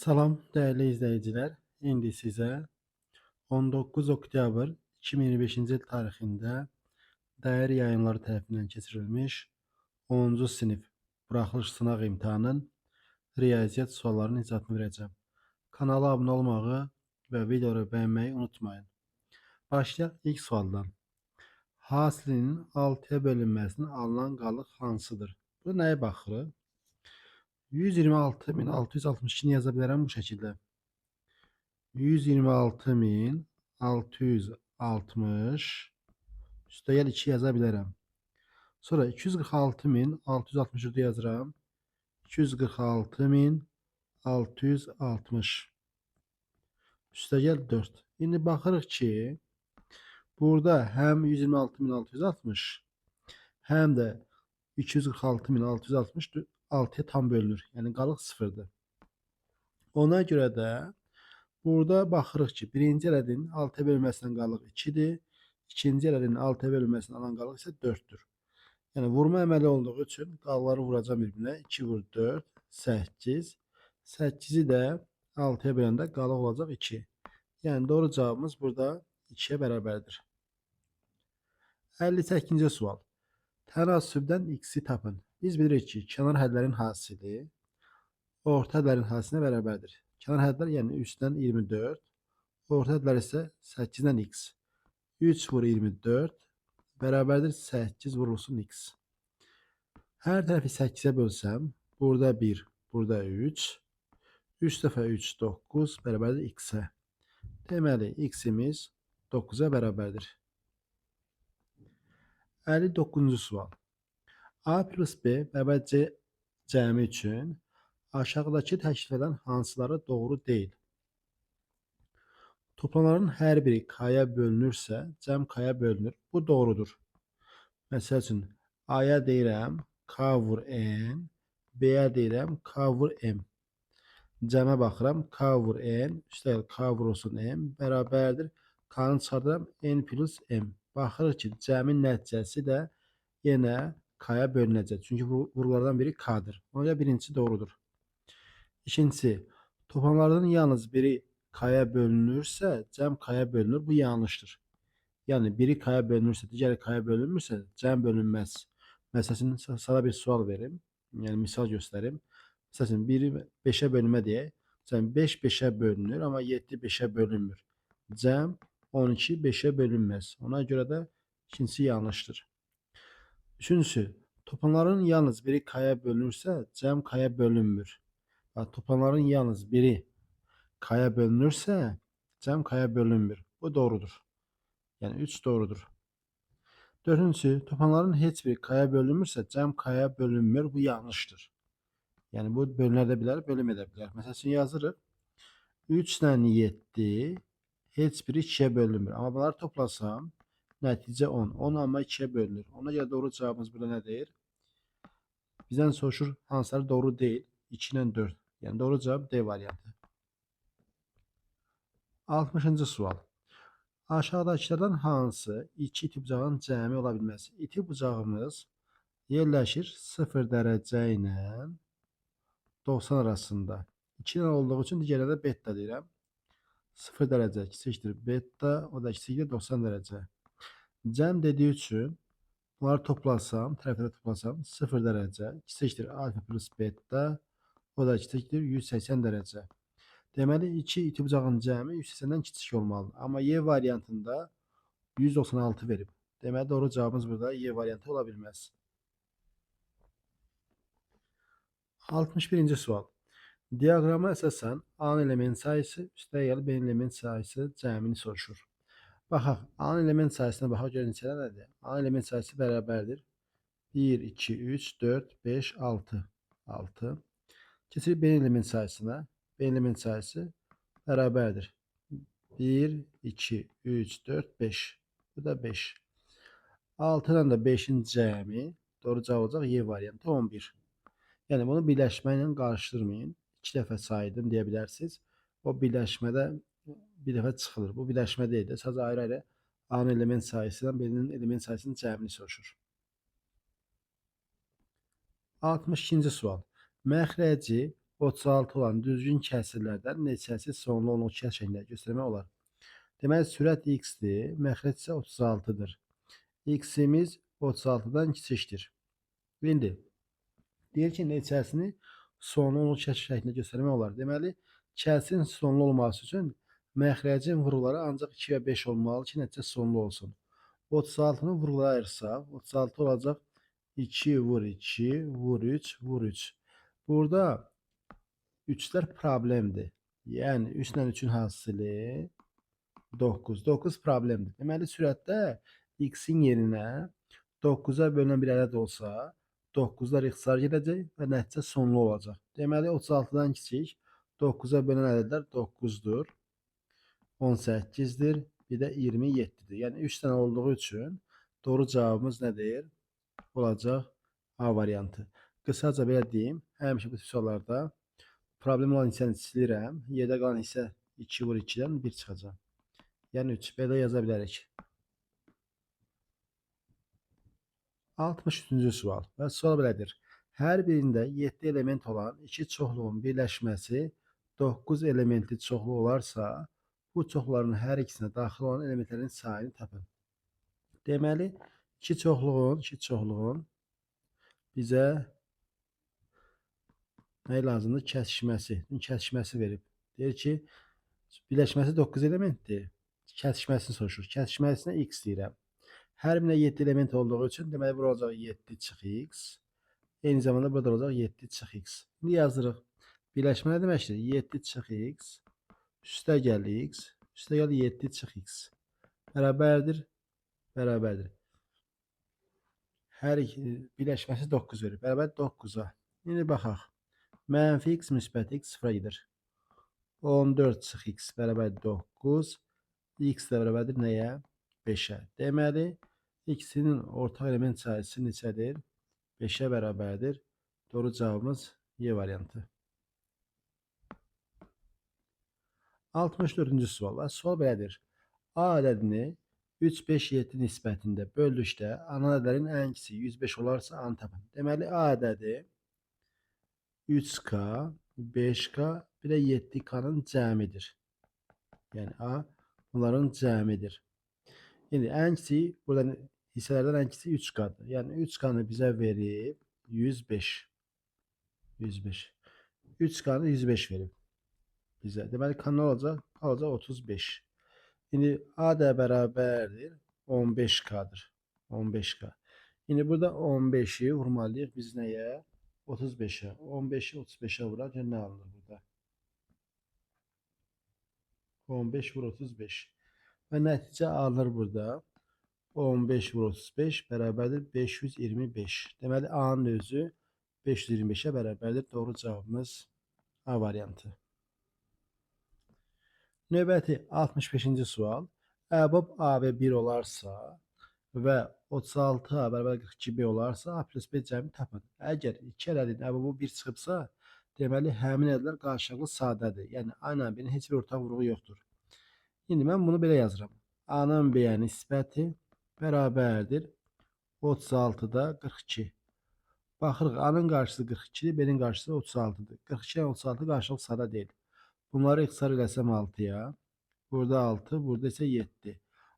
Salam değerli izleyiciler. İndi size 19 oktyabr 2025-ci il tarixində Dəyər Yayımları tərəfindən keçirilmiş 10-cu sinif buraxılış sınaq imtahanının riyaziyyat suallarının icabını verəcəm. Kanala abunə olmağı və videoları bəyənməyi unutmayın. Başlayaq ilk sualdan. Hasilinin 6-ya bölünməsinin alınan qalıq hansıdır? Bu nəyə baxırıq? 126.662-ni yaza bilərəm bu şəkildə. 126.660 üstəgəl 2 yaza bilərəm. Sonra 246.664 yazıram. 246.660 üstəgəl 4. İndi baxırıq ki, burada həm 126.660 həm də 246.660 6-ya tam bölünür. Yəni qalıq 0-dır. Ona görə də burada baxırıq ki, birinci ədədin 6-ya bölünməsindən qalıq 2-dir. İkinci ədədin 6-ya bölünməsindən alan qalıq isə 4-dür. Yəni vurma əməli olduğu üçün qalıqları vuracam bir-birinə. 2 vur 4, 8. 8-i də 6-ya böləndə qalıq olacaq 2. Yəni doğru cavabımız burada 2-yə bərabərdir. 58-ci sual. Tənasübdən x-i tapın. Biz bilirik ki, kənar hədlərin hasili orta hədlərin hasilinə bərabərdir. Kənar hədlər yəni 3-dən 24, orta hədlər isə 8-dən x. 3 vur 24 bərabərdir 8 vurulsun x. Hər tərəfi 8-ə bölsəm, burada 1, burada 3. 3 dəfə 3, 9 bərabərdir x-ə. Deməli, x-imiz 9-a bərabərdir. 59-cu sual. A plus B bərabər C cəmi üçün aşağıdakı təkliflərdən hansıları doğru deyil? Toplamların hər biri k-ya bölünürsə, cəm k-ya bölünür. Bu doğrudur. Məsəl üçün, A-ya deyirəm k vur n, B-yə deyirəm k vur m. Cəmə baxıram, k vur n, üstəgəl k vurulsun m, bərabərdir. K-nı çıxardıram, n plus m. Baxırıq ki, cəmin nəticəsi də yenə k-ya bölünəcək. Çünki vurgulardan biri k-dır. Ona görə birincisi doğrudur. İkincisi, toplamlardan yalnız biri k-ya bölünürsə, cəm k-ya bölünür. Bu yanlışdır. Yəni, biri k-ya bölünürsə, digəri k-ya bölünmürsə, cəm bölünməz. Məsələn, sana bir sual verim. Yəni, misal göstərim. Məsələn, 1-i 5-ə bölünmə deyək. Məsələn, 5 5-ə bölünür, amma 7 5-ə bölünmür. Cəm 12 5-ə bölünməz. Ona görə də ikincisi yanlışdır. Üçüncüsü, toplamların yalnız biri k-ya bölünürsə, cəm k-ya bölünmür. Toplamların yalnız biri k-ya bölünürsə, cəm k-ya bölünmür. Bu doğrudur. Yəni 3 doğrudur. Dördüncüsü, toplamların heç biri k-ya bölünmürsə, cəm k-ya bölünmür. Bu yanlışdır. Yəni bu bölünə də bilər, bölünmə də bilər. Məsəl üçün yazırıq. 3-dən 7 heç biri 2-yə bölünmür. Amma bunları toplasam, nəticə 10. 10 amma 2-yə bölünür. Ona görə doğru cavabımız burada nədir? Bizdən soruşur, hansıları doğru deyil? 2 ilə 4. Yəni doğru cavab D variantı. 60-cı sual. Aşağıdakılardan hansı iki iti bucağın cəmi ola bilməz? İti bucağımız yerləşir 0 dərəcə ilə 90 arasında. 2 ilə olduğu üçün digərlərə beta deyirəm. 0 dərəcə kiçikdir beta, o da kiçikdir 90 dərəcə. Cəm dediyi üçün bunları toplasam, tərəfləri toplasam 0 dərəcə kiçikdir alfa plus beta, o da kiçikdir 180 dərəcə. Deməli, iki iti bucağın cəmi 180-dən kiçik olmalıdır. Amma Y variantında 196 verib. Deməli, doğru cavabımız burada Y variantı ola bilməz. 61-ci sual. Diaqrama əsasən A-nın element sayısı, üstəgəl B-nin element sayısı cəmini soruşur. Baxaq, A-nın element sayısına baxaq, görün neçə nədir? A-nın element sayısı bərabərdir. 1, 2, 3, 4, 5, 6. 6. Keçirik B-nin element sayısına. B-nin element sayısı bərabərdir. 1, 2, 3, 4, 5. Bu da 5. 6-dan da 5-in cəmi doğru cavab olacaq Y variantı 11. Yəni bunu birləşmə ilə qarışdırmayın. 2 dəfə saydım deyə bilərsiniz. O birləşmədə bir dəfə çıxılır. Bu birləşmə deyil də, sadəcə ayrı-ayrı A-nın element sayısı ilə B-nin element sayısının cəmini soruşur. 62-ci sual. Məxrəci 36 olan düzgün kəsirlərdən neçəsi sonlu onluq kəsr şəklində göstərmək olar? Deməli, sürət x-dir, məxrəc isə 36-dır. X-imiz 36-dan kiçikdir. İndi deyir ki, neçəsini sonlu onluq kəsr şəklində göstərmək olar. Deməli, kəsirin sonlu olması üçün məxrəcin vurğuları ancaq 2 və 5 olmalı ki, nəticə sonlu olsun. 36-nı vurğulara ayırsaq, 36 olacaq 2 vur 2, vur 3, vur 3. Burada 3'lər problemdir. Yəni 3 ilə 3-ün hasili 9. 9 problemdir. Deməli, sürətdə x-in yerinə 9-a bölünən bir ədəd olsa, 9'lar ixtisar gedəcək və nəticə sonlu olacaq. Deməli, 36-dan kiçik 9'a bölünən ədədlər 9'dur, 18'dir, bir də 27'dir. Yəni 3 dənə olduğu üçün doğru cavabımız nədir? Olacaq A variantı. Qısaca belə deyim, həmişə bu tip sorularda problem olan hissəni silirəm. Yerdə qalan hissə 2 vur 2-dən 1 çıxacaq. Yəni 3 belə yaza bilərik. 63-cü sual. Və sual belədir. Hər birində 7 element olan iki çoxluğun birləşməsi 9 elementli çoxluq olarsa, bu çoxluqların hər ikisinə daxil olan elementlərin sayını tapın. Deməli, iki çoxluğun bizə nə lazımdır? Kəsişməsi. Kəsişməsi verib. Deyir ki, birləşməsi 9 elementdir. Kəsişməsini soruşur. Kəsişməsinə x deyirəm. Hər birinə 7 element olduğu üçün deməli bura olacaq 7 çıx x. Eyni zamanda burada olacaq 7 çıx x. İndi yazırıq. Birləşmə nə deməkdir? 7 çıx x üstəgəl x üstəgəl 7 çıx x bərabərdir. Hər iki birləşməsi 9 verir. Bərabər 9-a. İndi baxaq. Mənfi x müsbət x sıfıra gedir. 14 çıx x bərabər 9. X də bərabərdir nəyə? 5'ə. Deməli, x-nin ortaq element sayısı neçədir? 5'ə bərabərdir. Doğru cavabımız Y variantı. 64-cü sual. Sual belədir. A ədədini 3, 5, 7 nisbətində böldükdə ana ədədlərin ən kiçiyi 105 olarsa A-nı tapın. Deməli, A ədədi 3K, 5K, bir də 7K'nın cəmidir. Yəni A bunların cəmidir. İndi ən kiçiyi, burada hissələrdən ən kiçiyi 3K'dır. Yəni 3K'nı bizə verib 105. 3K'nı 105 verib bizə. Deməli, K nə olacaq? Olacaq 35. İndi A da bərabərdir 15K'dır. 15K. İndi burada 15'i vurmalıyıq biz nəyə? 35'e. 15'i 35'e vurar. Ne alınır burada? 15 vur 35. Ve nəticə alınır burada. 15 vur 35 bərabərdir 525. Deməli, A'nın özü 525'e bərabərdir. Doğru cavabımız A variantı. Növbəti 65-ci sual. Əbab AB 1 olarsa və 36A bərabər 42B olarsa A plus B cəmi tapın. Əgər iki ədədin əbabu 1 çıxıbsa, deməli həmin ədədlər qarşılıqlı sadədir. Yəni A ilə B-nin heç bir ortaq vurğu yoxdur. İndi mən bunu belə yazıram. A-nın B-yə nisbəti bərabərdir 36-da 42. Baxırıq, A-nın qarşısı 42-dir, B-nin qarşısı 36-dır. 42 ilə 36 qarşılıqlı sada deyil. Bunları ixtisar eləsəm 6'ya. Burada 6, burada isə 7.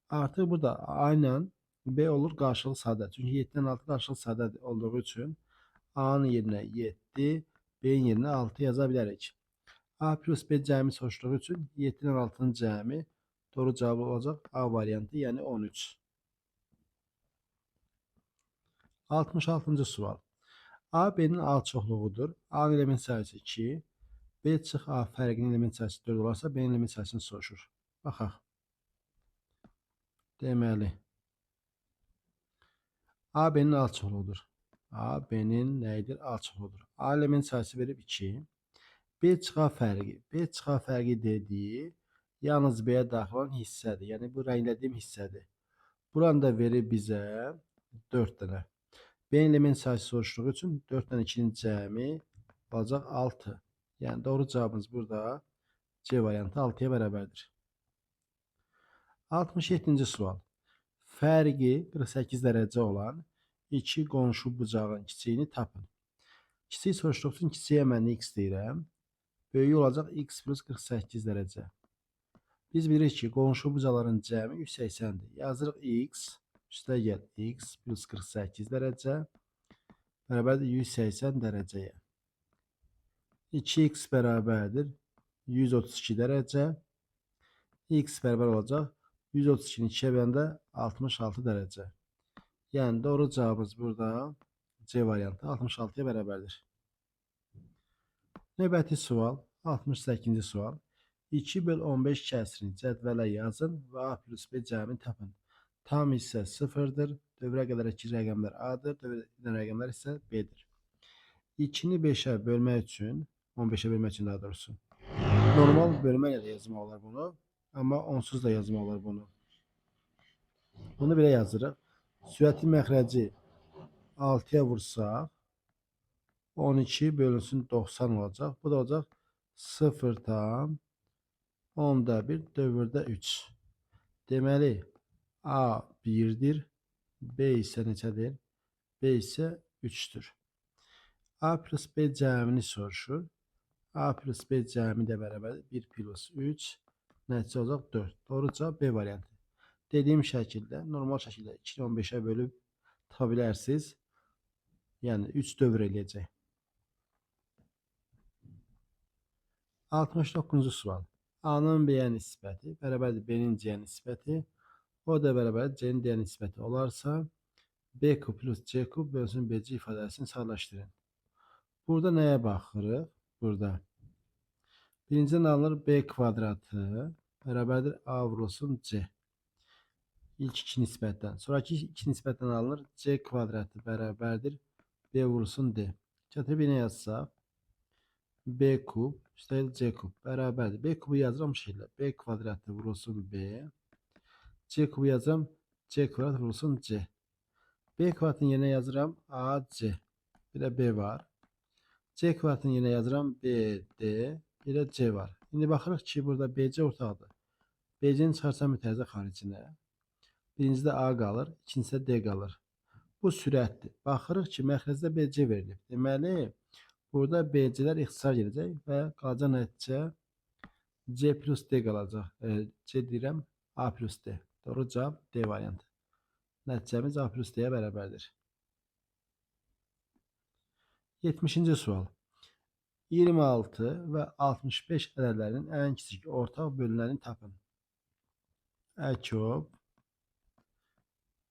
Artıq burada A ilə B olur qarşılıqlı sadə. Çünki 7'dən 6 qarşılıqlı sadə olduğu üçün A'nın yerinə 7, B'nin yerinə 6 yaza bilərik. A plus B cəmi soruşduğu üçün 7 ilə 6'nın cəmi doğru cavab olacaq A variantı, yəni 13. 66-cı sual. A B'nin A çoxluğudur. A element sayısı 2. B çıx A fərqinin element sayısı 4 olarsa B'nin element sayısını soruşur. Baxaq. Deməli, A B'nin A çoxluğudur. A B'nin nəyidir? A çoxluğudur. A element sayısı verib 2. B çıx A fərqi. B çıx A fərqi dediyi yalnız B'yə daxil olan hissədir. Yəni bu rənglədiyim hissədir. Buranı da verib bizə 4 dənə. B'nin element sayısı soruşduğu üçün 4 dənə 2'nin cəmi olacaq 6. Yəni doğru cavabımız burada C variantı 6'ya bərabərdir. 67-ci sual. Fərqi 48 dərəcə olan iki qonşu bucağın kiçiyini tapın. Kiçiyi soruşduq üçün kiçiyə mən x deyirəm. böyük olacaq x plus 48 dərəcə. Biz bilirik ki, qonşu bucaların cəmi 180-dir. Yazırıq x üstə gəl x plus 48 dərəcə bərabərdir 180 dərəcəyə. 2x bərabərdir 132 dərəcə. X bərabər olacaq 132-ni 2-yə böləndə 66 dərəcə. Yəni doğru cavabımız burada C variantı 66-ya bərabərdir. Növbəti sual 68-ci sual. 2/15 kəsrini cədvələ yazın və A plus B cəmini tapın. Tam hissə 0-dır. Dövrə qədərki rəqəmlər A-dır. Dövrə edən rəqəmlər isə B-dir. 2-ni 5-ə bölmək üçün, 15-ə bölmək üçün daha doğrusu. Normal bölmə ilə də yazmaq olar bunu. Amma onsuz da yazmaq olar bunu. Bunu belə yazırıq. Sürəti məxrəci 6-ya vursaq 12 bölünsün 90 olacaq. Bu da olacaq 0,1 dövrdə 3. Deməli A 1-dir. B isə neçədir? B isə 3-dür. A plus B cəmini soruşur. A plus B cəmi də bərabərdir. 1 plus 3 nəticə olacaq 4. Doğru cavab B variantı. Dediyim şəkildə, normal şəkildə 2-ni 15-ə bölüb tapa bilərsiniz. Yəni 3 dövr eləyəcək. 69-cu sual. A-nın B-yə nisbəti bərabərdir B-nin C-yə nisbəti. O da bərabərdir C-nin D-yə nisbəti olarsa B kub plus C kub bölünsün BC ifadəsini sadələşdirin. Burada nəyə baxırıq? Burada. Birincidən alınır B kvadratı bərabərdir A vurulsun C. İlk iki nisbətdən. Sonraki iki nisbətdən alınır C kvadratı bərabərdir B vurulsun D. Gətirib yenə yazsaq. B kub üstəlik C kub bərabərdir. B kubu yazıram şeylə. B kvadratı vurulsun B. C kubu yazıram. C kvadrat vurulsun C. B kvadratın yerine yazıram AC. Bir de B var. C kvadratın yerine yazıram BD. Bir de C var. Şimdi baxırıq ki burada BC ortaqdır. BC'nin çıxarsam mütərizə xaricinə. Birincidə A qalır. İkincisi D qalır. Bu sürətdir. Baxırıq ki məxrəcdə BC verilib. Deməli burada BC'lər ixtisar gedəcək və qalacaq nəticə C plus D qalacaq. C deyirəm A plus D. Doğru cavab D variantı. Nəticəmiz A plus D-yə bərabərdir. 70-ci sual. 26 və 65 ədədlərinin ən kiçik ortaq bölünəni tapın. Əkob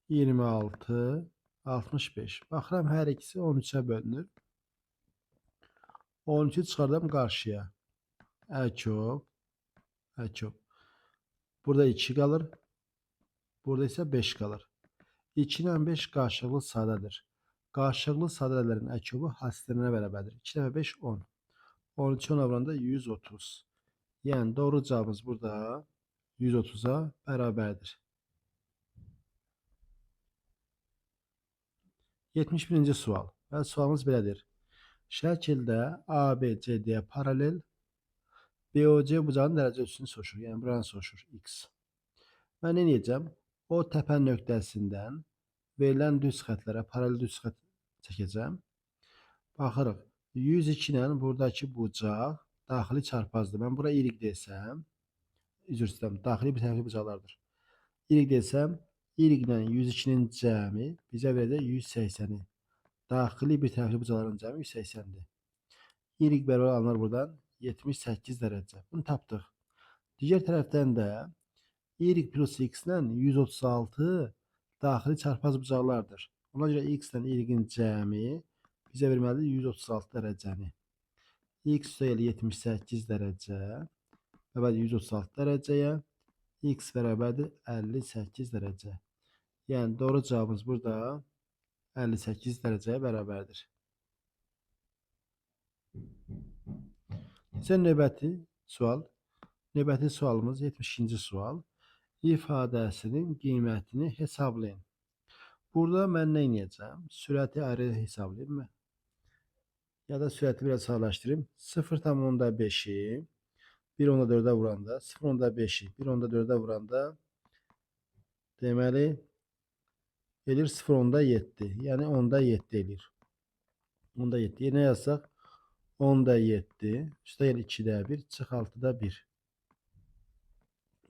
26 65. Baxıram hər ikisi 13-ə bölünür. 13'ü çıxardım qarşıya. Əkob. Burada 2 qalır. Burada isə 5 qalır. 2 ilə 5 qarşılıqlı sadədir. Qarşılıqlı sadələrin əkobu hasitlərinə bərabərdir. 2 ilə 5 10. 13 10-a vuranda 130. Yəni doğru cavabımız burada 130'a bərabərdir. 71-ci sual. Və sualımız belədir. Şəkildə ABCD-yə paralel BOC bucağının dərəcə ölçüsünü soruşur. Yəni buranı soruşur X. Mən nə edəcəm? O təpə nöqtəsindən verilən düz xətlərə paralel düz xət çəkəcəm. Baxırıq. 102 ilə buradakı bucaq daxili çarpazdır. Mən bura y desəm, üzr istəyirəm, daxili bir tərəfli bucaqlardır. Y desəm, y ilə 102-nin cəmi bizə verəcək 180-i. Daxili bir tərəfli bucaqların cəmi 180-dir. Y bərabər alınır buradan 78 dərəcə. Bunu tapdıq. Digər tərəfdən də y plus x ilə 136 daxili çarpaz bucaqlardır. Ona görə x ilə y-in cəmi bizə verməlidir 136 dərəcəni. X üstəgəl 78 dərəcə bərabərdir 136 dərəcəyə. X bərabərdir 58 dərəcə. Yəni doğru cavabımız burada 58 dərəcəyə bərabərdir. Bizə növbəti sual. Növbəti sualımız 72-ci sual. İfadəsinin qiymətini hesablayın. Burada mən nə edəcəm? Sürəti ayrı hesablayayım mı? Ya da sürəti biraz sağlaşdırayım. 0,5'i 1/4'ə vuranda 0,5'i 1/4'ə vuranda deməli elir 0,7. Yəni 10'da 7 elir. 10'da 7. Yerine yazsaq 10'da 7 üstəgəl 2'də 1 çıx 6'da 1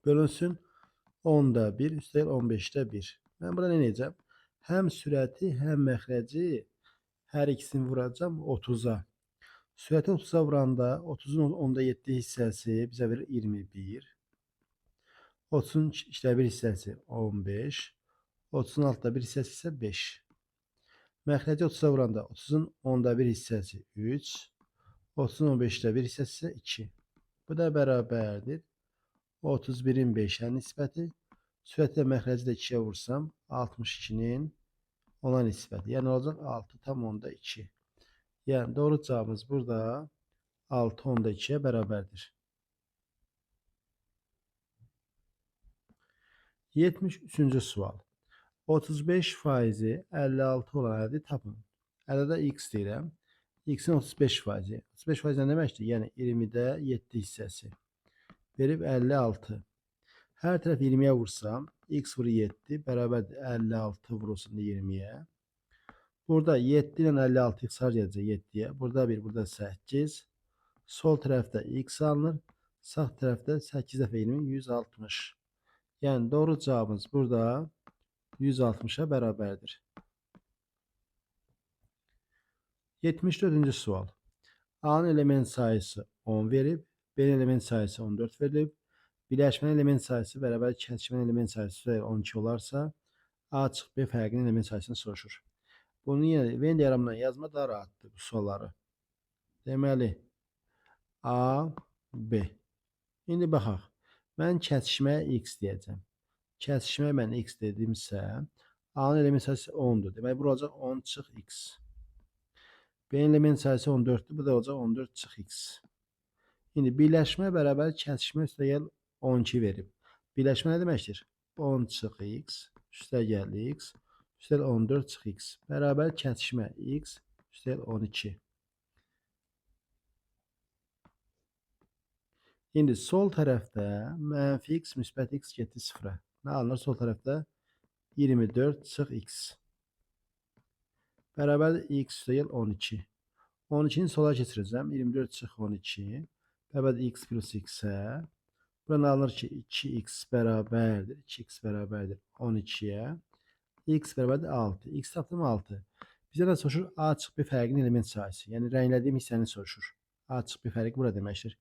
bölünsün 10'da 1 üstəgəl 15'də 1. Mən burada nə edəcəm? Həm sürəti, həm məxrəci hər ikisini vuracağım 30'a. Sürəti 30'a vuranda 30'un 10'da 7 hissəsi bizə verir 21. 30'un 2'də 1 hissəsi 15. 30'un 6'da 1 hissəsi isə 5. Məxrəci 30'a vuranda 30'un 10'da 1 hissəsi 3. 30'un 15'də 1 hissəsi isə 2. Bu da bərabərdir 31'in 5'ə nisbəti. Sürəti də məxrəci də 2'yə vursam 62'nin 10'a nisbəti. Yəni olacaq 6,2. Yəni doğru cavabımız burada 6,2'ye bərabərdir. 73-cü sual. 35 faizi 56 olan ədədi tapın. Ədədə x deyirəm. X'in 35 faizi. 35 faiz nə deməkdir? Yəni 20'də 7 hissəsi. Verib 56. Hər tərəf 20'yə vursam, x vurur 7 bərabərdir 56 vurulsun 20'yə. Burada 7 ilə 56 x har gələcək 7'yə. Burada 1, burada 8. Sol tərəfdə x alınır. Sağ tərəfdə 8 dəfə 20, 160. Yəni doğru cavabımız burada 160'a bərabərdir. 74-cü sual. A'nın element sayısı 10 verib, B'nin element sayısı 14 verilib. Birləşmənin element sayısı bərabər kəsişmənin element sayısı 12 olarsa, A çıxıb B fərqinin element sayısını soruşur. Bunu yenə Venn diaqramından yazma daha rahatdır bu sualları. Deməli, A, B. İndi baxaq. Mən kəsişməyə x deyəcəm. Kəsişməyə mən x dedimsə, A'nın element sayısı 10'dur. Demək, bu olacaq 10 çıx x. B'nin element sayısı 14'dür. Bu da olacaq 14 çıx x. İndi birləşmə bərabər kəsişmə üstəgəl 12 verib. Birləşmə nə deməkdir? 10 çıx x üstəgəl x üstəgəl 14 çıx x bərabər kəsişmə x üstəgəl 12. İndi sol tərəfdə mənfi x müsbət x getdi 0'a. Nə alınır sol tərəfdə? 24 çıx x. Bərabər x üstəgəl 12. 12'ni sola keçirəcəm. 24 çıx 12. Bərabər x plus x-ə. Buradan alınır ki 2x bərabərdir. 2x bərabərdir 12'yə. X bərabərdir 6. X tapdım 6. Bizə də soruşur A çıx B fərqinin element sayısı. Yəni rənglədiyim hissəni soruşur. A çıx B fərqi burada deməkdir.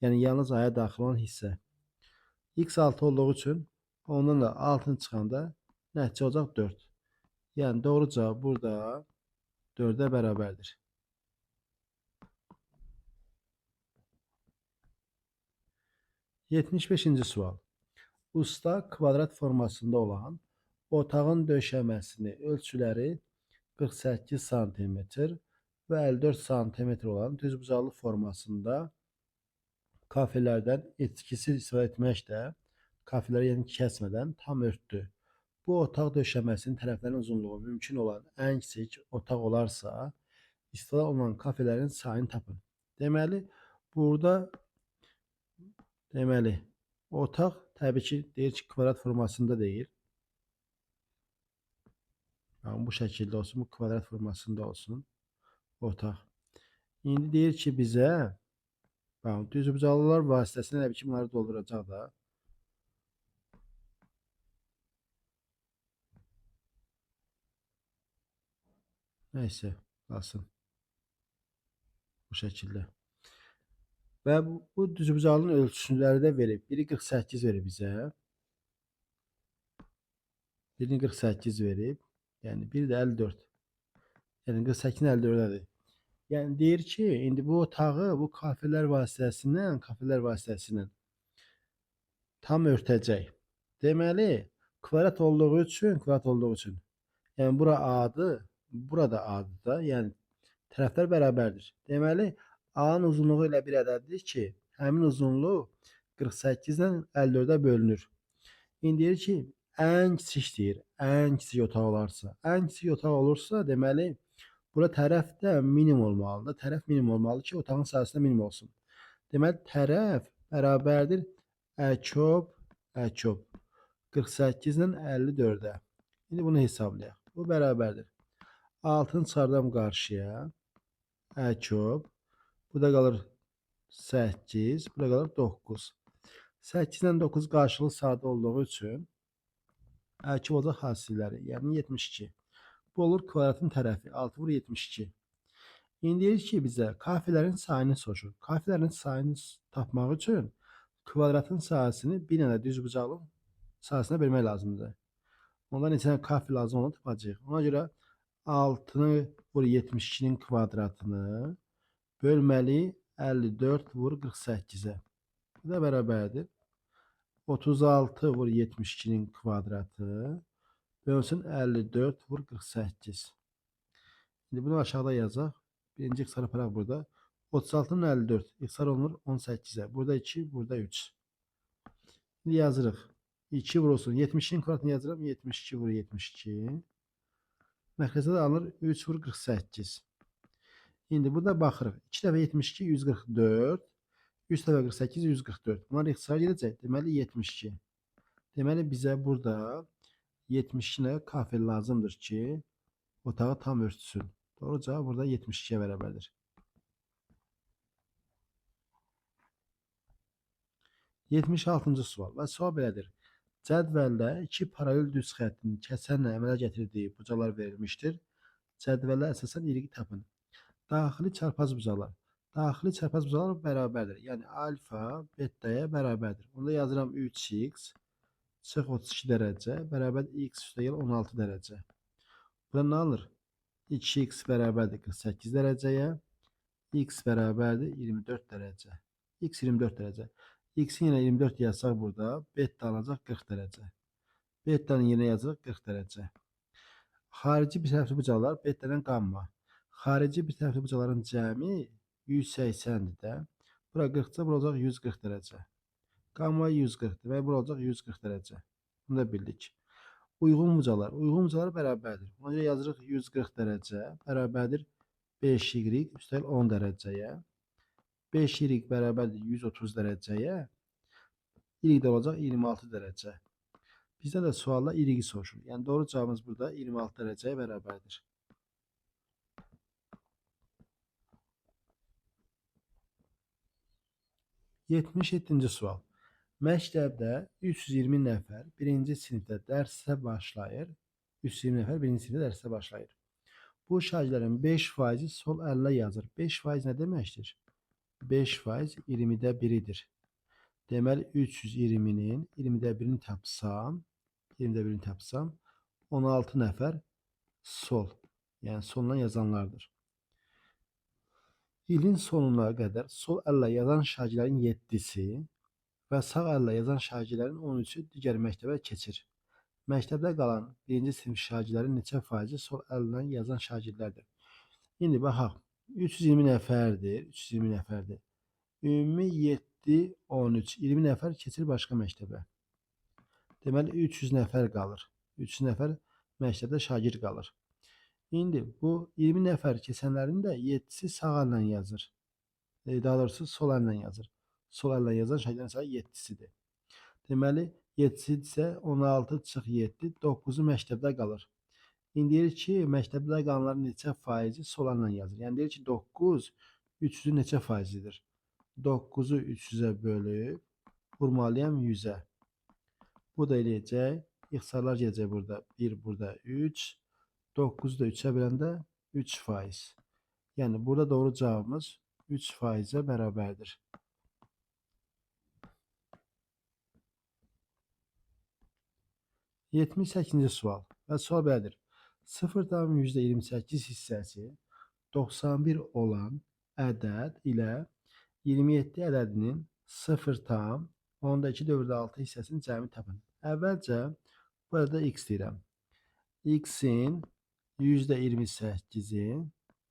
Yəni yalnız A-ya daxil olan hissə. X 6 olduğu üçün ondan da 6'ını çıxanda nəticə olacaq 4. Yəni doğru cavab burada 4'ə bərabərdir. 75-ci sual. Usta kvadrat formasında olan otağın döşəməsini ölçüləri 48 cm və 54 cm olan düzbucaqlı formasında kafelərdən etkisiz istifadə etməklə kafelləri yəni kəsmədən tam örtdü. Bu otaq döşəməsinin tərəflərinin uzunluğu mümkün olan ən kiçik otaq olarsa, istifadə olunan kafelerin sayını tapın. Burada otaq təbii ki, deyir ki, kvadrat formasında deyir. Yəni, bu şəkildə olsun, bu kvadrat formasında olsun otaq. İndi deyir ki, bizə düzbucaqlılar vasitəsilə nəbi ki, bunları dolduracaq da. Nəysə, qalsın. Bu şəkildə. Və bu düzbucaqlının ölçüləri də verib. Biri 48 verib bizə. Birini 48 verib. Yəni biri də 54. Yəni 48-in 54-dədir. Yəni deyir ki, indi bu otağı bu kafelər vasitəsilə tam örtəcək. Deməli, kvadrat olduğu üçün, yəni bura A-dır, burada A-dır da. Yəni tərəflər bərabərdir. Deməli, A-nın uzunluğu ilə bir ədəddir ki, həmin uzunluq 48 ilə 54'ə bölünür. İndi deyir ki, ən kiçik otaq olarsa. Ən kiçik otaq olursa, deməli, bura tərəf də minimum olmalıdır. Tərəf minimum olmalıdır ki, otağın sayısı da minimum olsun. Deməli, tərəf bərabərdir əkop 48 ilə 54'ə. İndi bunu hesablayaq. Bu bərabərdir. 6'nı çıxardam qarşıya. Əkop. Burada qalır 8. Burada qalır 9. 8 ilə 9 qarşılıqlı sadə olduğu üçün əlki olacaq hasilləri, yəni 72. Bu olur kvadratın tərəfi. 6 vur 72. İndi deyir ki, bizə kafələrin sayını soruşur. Kafələrin sayını tapmaq üçün kvadratın sahəsini bir dənə düzbucaqlının sahəsinə bölmək lazımdır. Onda neçə dənə kafe lazım onu tapacağıq. Ona görə 6-nı vur 72-nin kvadratını bölməli 54 vur 48-ə. Bu da bərabərdir. 36 vur 72'nin kvadratı bölsün 54 vur 48. Şimdi bunu aşağıda yazaq. Birinci xısar aparaq burada. 36'nın 54 xısar olunur 18'e. Burada 2, burada 3. Şimdi yazırıq. 2 vur olsun. 70'nin kvadratını yazıram. 72 vur 72. Məxrəcə də alınır 3 vur 48. Şimdi burada baxırıq. 2 dəfə 72 144. 3 dəfə 48 144. Bunlar ixtisar gedəcək. Deməli 72. Deməli bizə burada 72 ilə kafe lazımdır ki, otağı tam örtsün. Doğru cavab burada 72'ye bərabərdir. 76-cı sual və sual belədir. Cədvəldə iki paralel düz xəttin kəsərlə əmələ gətirdiyi bucalar verilmişdir. Cədvələ əsasən irqi tapın. Daxili çarpaz bucalar. Daxili çarpaz bucalar bərabərdir. Yəni alfa betaya bərabərdir. Onda yazıram 3x çıx 32 dərəcə bərabər x üstəgəl 16 dərəcə. Burada nə alır? 2x bərabərdir 48 dərəcəyə. X bərabərdir 24 dərəcə. X 24 dərəcə. X'in yerine 24 yazsaq burada beta alacaq 40 dərəcə. Beta'nın yerine yazırıq 40 dərəcə. Xarici bir tərəfli bucaqlar beta ilə qamma. Xarici bir tərəfli bucaqların cəmi 180-dir də. Bura 40-ca, bura olacaq 140 dərəcə. Qamma 140-dir və bura olacaq 140 dərəcə. Bunu da bildik. Uyğun bucalar. Uyğun bucalar bərabərdir. Ona görə yazırıq 140 dərəcə bərabərdir 5y üstəgəl 10 dərəcəyə. 5y bərabərdir 130 dərəcəyə. Y də olacaq 26 dərəcə. Bizdə də sualda y soruşur. Yəni doğru cavabımız burada 26 dərəcəyə bərabərdir. Yetmiş 7-ci sual. Məktəbdə 320 nəfər birinci sinifdə dərsə başlayır. 320 nəfər birinci sinifdə dərsə başlayır. Bu şagirdlərin 5% sol əllə yazır. 5% nə deməkdir? 5% 20'də 1'idir. Deməli 320'nin 20'də 1'ini tapsam, 20'də 1'ini tapsam 16 nəfər sol, yəni sonuna yazanlardır. İlin sonuna qədər sol əllə yazan şagirdlərin 7'si və sağ əllə yazan şagirdlərin 13'ü digər məktəbə keçir. Məktəbdə qalan birinci sinif şagirdlərin neçə faizi sol əllə yazan şagirdlərdir? İndi baxaq. 320 nəfərdir. 320 nəfərdir. Ümumi 7, 13, 20 nəfər keçir başqa məktəbə. Deməli 300 nəfər qalır. 300 nəfər məktəbdə şagird qalır. İndi bu 20 nəfər keçənlərin də 7'si sağ əllə yazır. Daha doğrusu sol əllə yazır. Sol əllə yazan şagirdlərin sayı 7'sidir. Deməli 7'si isə 16 çıx 7, 9'u məktəbdə qalır. İndi deyir ki, məktəbdə qalanların neçə faizi sol əllə yazır. Yəni deyir ki, 9 300'ün neçə faizidir? 9'u 300'ə bölüb vurmalıyam 100'ə. Bu da eləyəcək. İxtisarlar gələcək burada. 1 burada 3. 9'u da 3'ə böləndə 3%. Yəni burada doğru cavabımız 3%'ə bərabərdir. %78-ci sual və sual belədir. 0,28 hissəsi 91 olan ədəd ilə 27 ədədinin 0,2/6 hissəsinin cəmini tapın. Əvvəlcə burada x deyirəm. X-in %28'i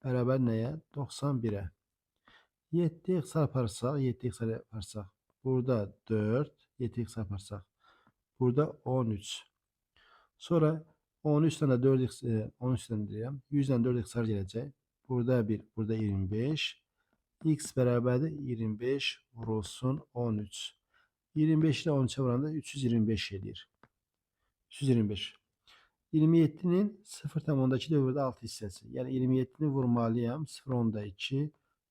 bərabər nəyə? 91'ə. 7 ixtisar aparsaq, 7 ixtisar aparsaq. Burada 4, 7 ixtisar aparsaq. Burada 13. Sonra 13'ten de 4 13'ten deyirəm. 100'den 4 ixtisar gələcək. Burada 1, burada 25. X bərabərdir 25 vurulsun 13. 25 ilə 13'ə vuranda 325 edir. 325. 27'nin 0,2 dövrdə 6 hissəsi. Yəni 27'ni vurmalıyam 0,2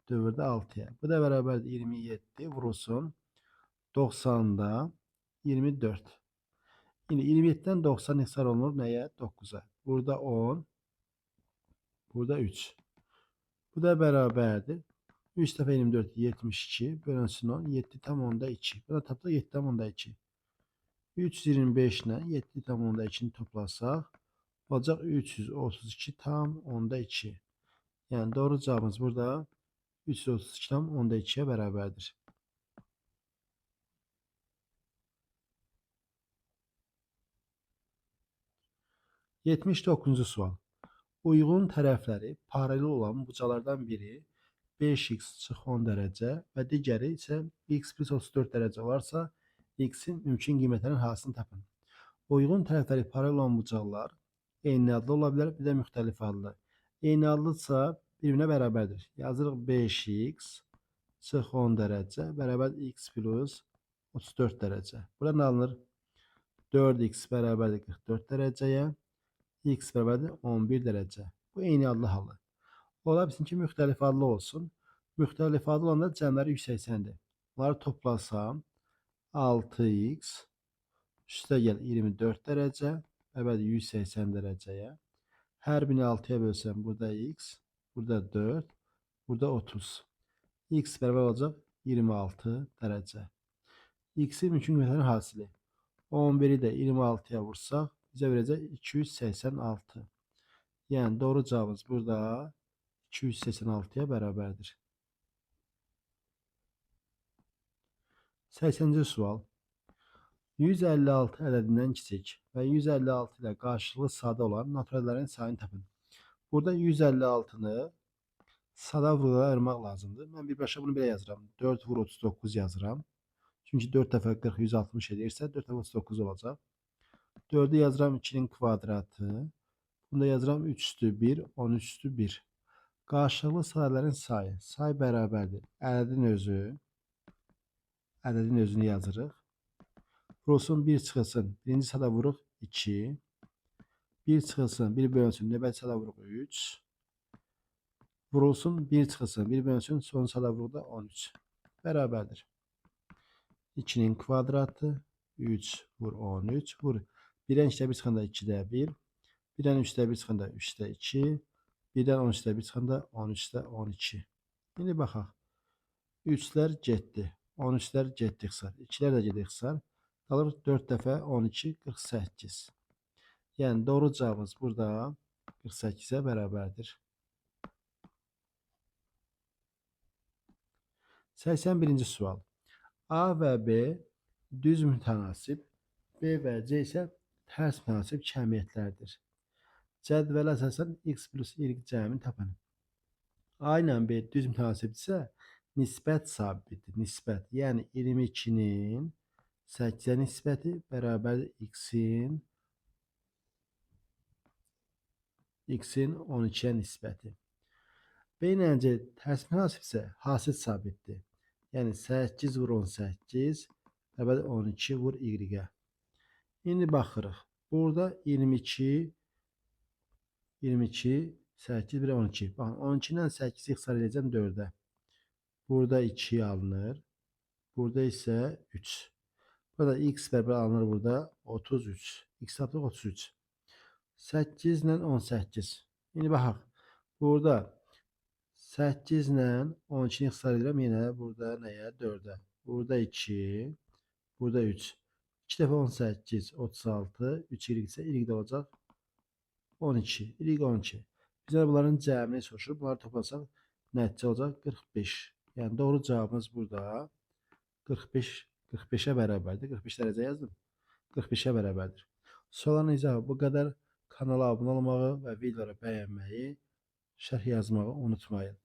4'ü 6'ya. Bu da bərabərdir 27 vurulsun 90'da 24. Yine 27'den 90 ixtisar olunur nəyə? 9'a. Burada 10, burada 3. Bu da bərabərdir. 3 dəfə 24 72 bölünsün 10 7 tam onda 2. Bu da tapda 7 tam onda 2. 325 ilə 7 tam onda 2'ni toplasaq olacaq 332 tam onda 2. Yəni doğru cavabımız burada 332 tam onda 2'ye bərabərdir. Yetmiş 9. sual. Uyğun tərəfləri paralel olan bucalardan biri 5x çıx 10 dərəcə və digəri isə x plus 34 dərəcə varsa, x'in mümkün qiymətlərin hansını tapın. Uyğun tərəfləri paralel olan bucaqlar eyni adlı ola bilər, bir də müxtəlif adlı. Eyni adlıdsa bir-birinə bərabərdir. Yazırıq 5x çıx 10 dərəcə bərabər x plus 34 dərəcə. Buradan alınır 4x bərabərdir 44 dərəcəyə, x bərabərdir 11 dərəcə. Bu eyni adlı halı. Ola bilsin ki, müxtəlif adlı olsun. Müxtəlif adlı olanda cəmləri 180'dir. Bunları toplasam 6x üstə gəl 24 dərəcə bərabərdir 180 dərəcəyə. Hər birini 6'ya bölsəm burada x, burada 4, burada 30. X bərabər olacaq 26 dərəcə. X'in mümkün qiymətlərin hasili. 11'i də 26'ya vursaq bizə verəcək 286. Yəni doğru cavabımız burada 286'ya bərabərdir. 80. sual. 156 ədədindən kiçik və 156 ilə qarşılıqlı sadə olan naturallərin sayını tapın. Burada 156'nı sada vurgulara ayırmaq lazımdır. Mən birbaşa bunu belə yazıram. 4 vur 39 yazıram. Çünki 4 dəfə 40 160 edirsə 4 dəfə 39 olacaq. 4'ü yazıram 2'nin kvadratı. Bunda yazıram 3 üstü 1, 13 üstü 1. Qarşılıqlı sadələrin sayı. Say bərabərdir. Ədədin özünü yazırıq. Vurulsun 1 çıxılsın. Birinci sada vuruq 2. 1 çıxılsın. 1 bölünsün. Növbəti sada vuruq 3. Vurulsun 1 çıxılsın. 1 bölünsün. Son sada vuruq da 13. Bərabərdir. 2'nin kvadratı. 3 vur 13. Vur. 1'den 2'də 1 çıxanda 2'də 1. 1'den 3'də 1 çıxanda 3'də 2. 1'den 13'də 1 çıxanda 13'də 12. İndi baxaq. 3'lər getdi. 13'lər getdi xısar. 2'lər də gedir xısar. Qalır 4 dəfə 12 48. Yəni doğru cavabımız burada 48'e bərabərdir. 81. sual. A və B düz mütənasib, B və C isə tərs mütənasib kəmiyyətlərdir. Cədvələ əsasən x plus y cəmini tapın. A ilə B düz mütənasibdirsə, nisbət sabitdir. Nisbət, yəni 22'nin 8'ə nisbəti bərabər x'in 12'ə nisbəti. B ilə C tərs mütənasibsə, hasil sabitdir. Yəni 8 vur 18 bərabər 12 vur y-ə. İndi baxırıq. Burada 22 8 1 12. Baxın 12'dən 8'i ixtisar edəcəm 4'ə. Burada 2 alınır. Burada isə 3. Burada x bərabər alınır burada 33. X tapdıq 33. 8 ilə 18. İndi baxaq. Burada 8 ilə 12'ni ixtisar edirəm yenə burada nəyə? 4'ə. Burada 2. Burada 3. 2 dəfə 18 36. 3 y isə y də olacaq 12. Y 12. Bizə bunların cəmini soruşur. Bunları toplasaq nəticə olacaq 45. Yəni doğru cavabımız burada 45'e bərabərdir. 45 dərəcə yazdım. 45'e bərabərdir. Sualların izahı bu qədər. Kanala abunə olmağı və videoları bəyənməyi, şərh yazmağı unutmayın.